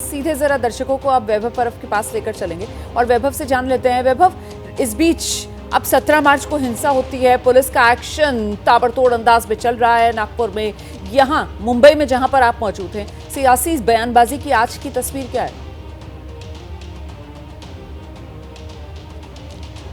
सीधे जरा दर्शकों को अब वैभव परब के पास लेकर चलेंगे और वैभव से जान लेते हैं। वैभव, इस बीच अब 17 मार्च को हिंसा होती है, पुलिस का एक्शन ताबड़तोड़ अंदाज में चल रहा है नागपुर में, यहां मुंबई में जहां पर आप मौजूद हैं, सियासी बयानबाजी की आज की तस्वीर क्या है?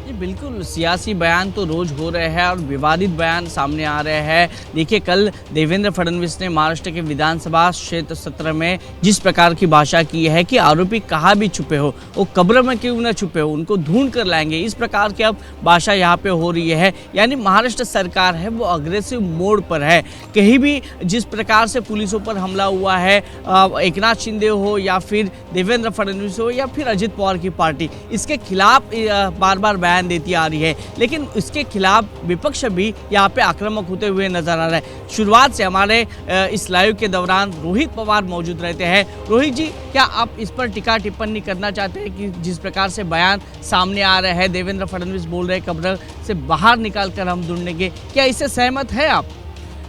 जी बिल्कुल, सियासी बयान तो रोज हो रहे हैं और विवादित बयान सामने आ रहे हैं। देखिए, कल देवेंद्र फडणवीस ने महाराष्ट्र के विधानसभा क्षेत्र 17 में जिस प्रकार की भाषा की है कि आरोपी कहाँ भी छुपे हो, वो कब्र में क्यों न छुपे हो, उनको ढूंढ कर लाएंगे, इस प्रकार की अब भाषा यहाँ पे हो रही है। यानी महाराष्ट्र सरकार है वो अग्रेसिव मोड पर है। कहीं भी जिस प्रकार से पुलिसों पर हमला हुआ है, एकनाथ शिंदे हो या फिर देवेंद्र फडणवीस हो या फिर अजित पवार की पार्टी, इसके खिलाफ बार बार बयान देती आ रही है, लेकिन इसके खिलाफ विपक्ष भी यहाँ पे आक्रामक होते हुए नजर आ रहा है। शुरुआत से हमारे इस लाइव के दौरान रोहित पवार मौजूद रहते हैं। रोहित जी, क्या आप इस पर टिक्का टिप्पणी करना चाहते हैं कि जिस प्रकार से बयान सामने आ रहे हैं, देवेंद्र फडणवीस बोल रहे हैं कब्र से बाहर निकाल कर हम ढूंढेंगे, क्या इससे सहमत है आप?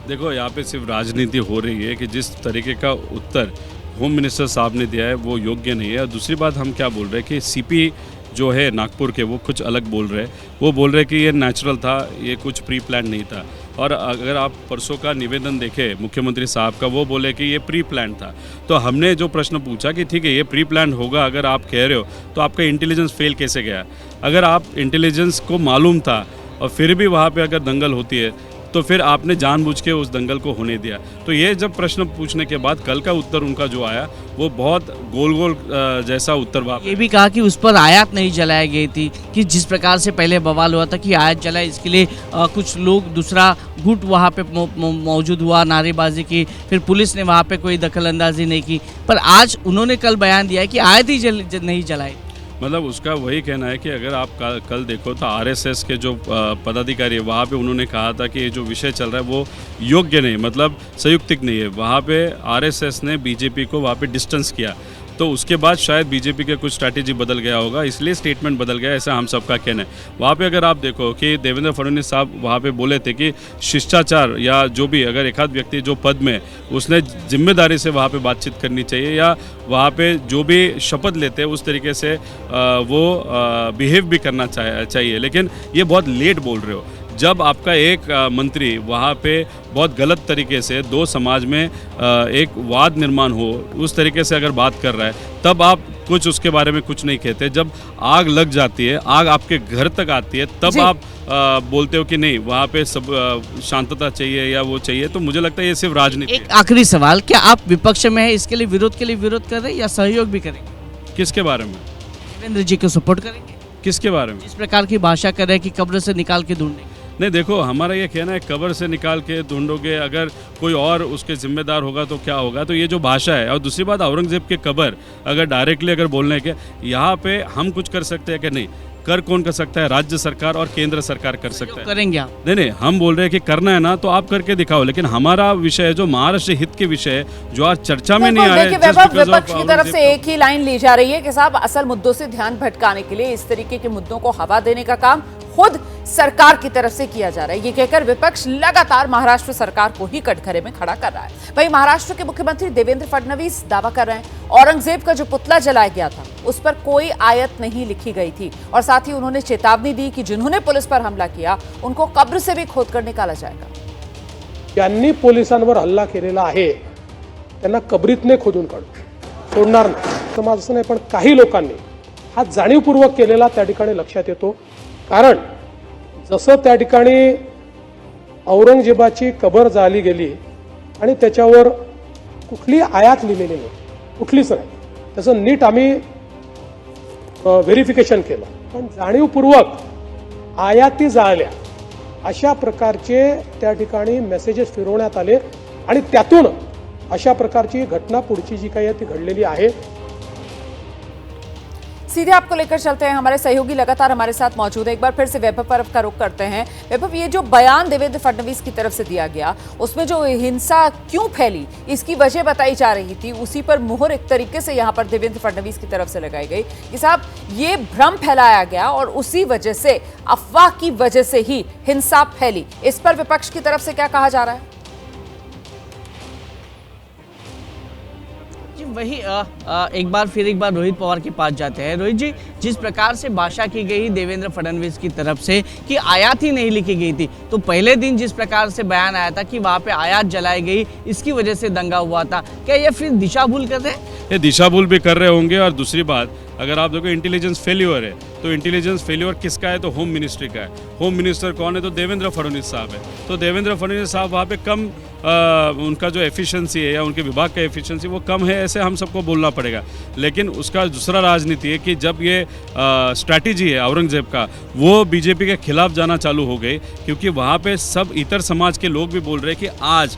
देखो, यहाँ पे सिर्फ राजनीति हो रही है कि जिस तरीके का उत्तर होम मिनिस्टर साहब ने दिया है वो योग्य नहीं है। और दूसरी बात, हम क्या बोल रहे हैं कि सीपी जो है नागपुर के, वो कुछ अलग बोल रहे हैं। वो बोल रहे हैं कि ये नेचुरल था, ये कुछ प्री प्लान नहीं था। और अगर आप परसों का निवेदन देखें मुख्यमंत्री साहब का, वो बोले कि ये प्री प्लान था। तो हमने जो प्रश्न पूछा कि ठीक है, ये प्री प्लान होगा अगर आप कह रहे हो, तो आपका इंटेलिजेंस फेल कैसे गया? अगर आप इंटेलिजेंस को मालूम था और फिर भी वहाँ पे अगर दंगल होती है, तो फिर आपने जानबूझ के उस दंगल को होने दिया। तो ये जब प्रश्न पूछने के बाद कल का उत्तर उनका जो आया, वो बहुत गोल गोल जैसा उत्तर। ये भी कहा कि उस पर आयात नहीं जलाई गई थी, कि जिस प्रकार से पहले बवाल हुआ था कि आयात जलाए, इसके लिए कुछ लोग, दूसरा गुट वहाँ पे मौजूद हुआ, नारेबाजी की, फिर पुलिस ने वहाँ पे कोई दखल अंदाजी नहीं की। पर आज उन्होंने कल बयान दिया है कि आयात ही नहीं जलाई। मतलब उसका वही कहना है कि अगर आप कल देखो तो आरएसएस के जो पदाधिकारी है, वहाँ पे उन्होंने कहा था कि ये जो विषय चल रहा है वो योग्य नहीं, मतलब संयुक्तिक नहीं है। वहाँ पे आरएसएस ने बीजेपी को वहाँ पे डिस्टेंस किया, तो उसके बाद शायद बीजेपी का कुछ स्ट्रैटेजी बदल गया होगा, इसलिए स्टेटमेंट बदल गया, ऐसा हम सबका कहना है। वहाँ पे अगर आप देखो कि देवेंद्र फडणवीस साहब वहाँ पे बोले थे कि शिष्टाचार या जो भी, अगर एक आध व्यक्ति जो पद में, उसने जिम्मेदारी से वहाँ पे बातचीत करनी चाहिए, या वहाँ पे जो भी शपथ लेते हैं उस तरीके से वो बिहेव भी करना चाहिए। लेकिन ये बहुत लेट बोल रहे हो। जब आपका एक मंत्री वहाँ पे बहुत गलत तरीके से दो समाज में एक वाद निर्माण हो, उस तरीके से अगर बात कर रहा है, तब आप कुछ उसके बारे में कुछ नहीं कहते। जब आग लग जाती है, आग आपके घर तक आती है, तब आप बोलते हो कि नहीं, वहाँ पे सब शांतता चाहिए या वो चाहिए। तो मुझे लगता है ये सिर्फ राजनीति है। एक आखिरी सवाल, क्या आप विपक्ष में है, इसके लिए विरोध कर रहे हैं या सहयोग भी करेंगे? किसके बारे में? देवेंद्र जी को सपोर्ट करेंगे? किसके बारे में? इस प्रकार की भाषा कर रहे हैं कि कब्र से निकाल के ढूंढेंगे। नहीं, देखो, हमारा ये कहना है कब्र से निकाल के ढूंढोगे, अगर कोई और उसके जिम्मेदार होगा तो क्या होगा? तो ये जो भाषा है। और दूसरी बात, औरंगजेब के कब्र अगर डायरेक्टली अगर बोलने के, यहाँ पे हम कुछ कर सकते हैं कि नहीं? कर कौन कर सकता है? राज्य सरकार और केंद्र सरकार कर सकता है। करेंगे आप? नहीं, हम बोल रहे हैं कि करना है ना तो आप करके दिखाओ, लेकिन हमारा विषय है जो महाराष्ट्र हित के विषय है, जो आज चर्चा में नहीं आ रहा है। विपक्ष की तरफ से एक ही लाइन ली जा रही है कि साहब, असल मुद्दों से ध्यान भटकाने के लिए इस तरीके के मुद्दों को हवा देने का काम खुद सरकार की तरफ से किया जा रहा है। ये कहकर विपक्ष लगातार महाराष्ट्र सरकार को ही कटघरे में खड़ा कर रहा है। वहीं महाराष्ट्र के मुख्यमंत्री देवेंद्र फडणवीस दावा कर रहे हैं औरंगजेब का जो पुतला जलाया गया था उस पर कोई आयत नहीं लिखी गई थी, और साथ ही उन्होंने चेतावनी दी कि जिन्होंने पुलिस पर हमला किया उनको कब्र से भी खोदकर निकाला जाएगा। ज्यांनी पोलिसांवर हल्ला केलेला आहे त्यांना कबरीतने खोदून काढू, सोडणार नाही। समाज असं नाही, पण काही लोकांनी हा जाणीवपूर्वक केलेला त्या ठिकाणी लक्षात येतो। कारण जसं त्या ठिकाणी औरंगजेबाची कबर जाळली गेली आणि त्याच्यावर कुठली आयात लिहिलेली नाही, कुठलीच नाही, त्याचं नीट आम्ही व्हेरिफिकेशन केलं, पण जाणीवपूर्वक आयाती जाळल्या अशा प्रकारचे त्या ठिकाणी मेसेजेस फिरवण्यात आले आणि त्यातून अशा प्रकारची घटना पुढची जी काही आहे ती घडलेली आहे। सीधे आपको लेकर चलते हैं, हमारे सहयोगी लगातार हमारे साथ मौजूद है। एक बार फिर से वैभव परब का रुख करते हैं। वैभव, ये जो बयान देवेंद्र फडणवीस की तरफ से दिया गया, उसमें जो हिंसा क्यों फैली इसकी वजह बताई जा रही थी, उसी पर मुहर एक तरीके से यहाँ पर देवेंद्र फडणवीस की तरफ से लगाई गई कि साहब, ये भ्रम फैलाया गया और उसी वजह से, अफवाह की वजह से ही हिंसा फैली। इस पर विपक्ष की तरफ से क्या कहा जा रहा है? वही एक बार रोहित पवार के पास जाते हैं। रोहित जी, जिस प्रकार से भाषा की गई देवेंद्र फडणवीस की तरफ से कि आयात ही नहीं लिखी गई थी, तो पहले दिन जिस प्रकार से बयान आया था कि वहाँ पे आयात जलाई गई, इसकी वजह से दंगा हुआ था, क्या ये फिर दिशा भूल कर रहे हैं? ये दिशा भूल भी कर रहे होंगे। और दूसरी बात, अगर आप देखो इंटेलिजेंस फेल्यूर है, तो इंटेलिजेंस फेल्यूर किसका है? तो होम मिनिस्ट्री का है। होम मिनिस्टर कौन है? तो देवेंद्र फडणवीस साहब है। तो देवेंद्र फडणवीस साहब वहाँ पे कम उनका जो एफिशिएंसी है या उनके विभाग का एफिशिएंसी वो कम है, ऐसे हम सबको बोलना पड़ेगा। लेकिन उसका दूसरा राजनीति है कि जब ये स्ट्रैटेजी है औरंगजेब का, वो बीजेपी के खिलाफ जाना चालू हो गई, क्योंकि वहाँ पे सब इतर समाज के लोग भी बोल रहे हैं कि आज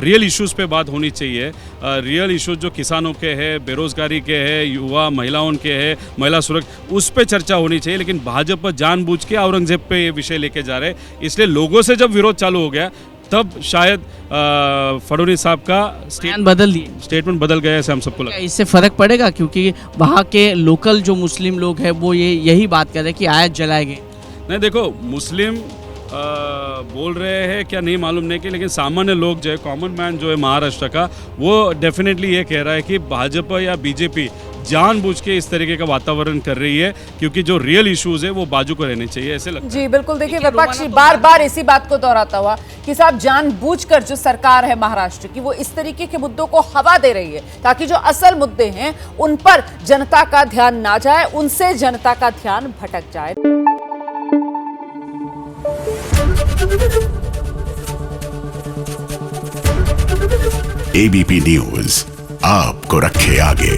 रियल इश्यूज़ पे बात होनी चाहिए। रियल इश्यूज जो किसानों के हैं, बेरोजगारी के हैं, युवा महिलाओं के हैं, महिला सुरक्षा, उस पर चर्चा होनी चाहिए। लेकिन भाजपा जानबूझ के औरंगजेब पे ये विषय लेके जा रहे हैं। इसलिए लोगों से जब विरोध चालू हो गया, तब शायद फडणवीस साहब का स्टेटमेंट बदल गया, ऐसे हम सबको लगता है। इससे फर्क पड़ेगा, क्योंकि वहाँ के लोकल जो मुस्लिम लोग हैं वो यही बात कर रहे हैं कि आयात जलाएंगे। नहीं, देखो, मुस्लिम बोल रहे हैं क्या नहीं मालूम नहीं कि, लेकिन सामान्य लोग जो है, कॉमन मैन जो है महाराष्ट्र का, वो डेफिनेटली ये कह रहा है कि भाजपा या बीजेपी जानबूझ के इस तरीके का वातावरण कर रही है, क्योंकि जो रियल इश्यूज है वो बाजू को रहने चाहिए, ऐसे लगता है। जी बिल्कुल। देखिए, विपक्ष बार बार इसी बात को दोहराता हुआ कि साहब जानबूझकर जो सरकार है महाराष्ट्र की, वो इस तरीके के मुद्दों को हवा दे रही है ताकि जो असल मुद्दे हैं उन पर जनता का ध्यान ना जाए, उनसे जनता का ध्यान भटक जाए। एबीपी न्यूज आपको रखे आगे।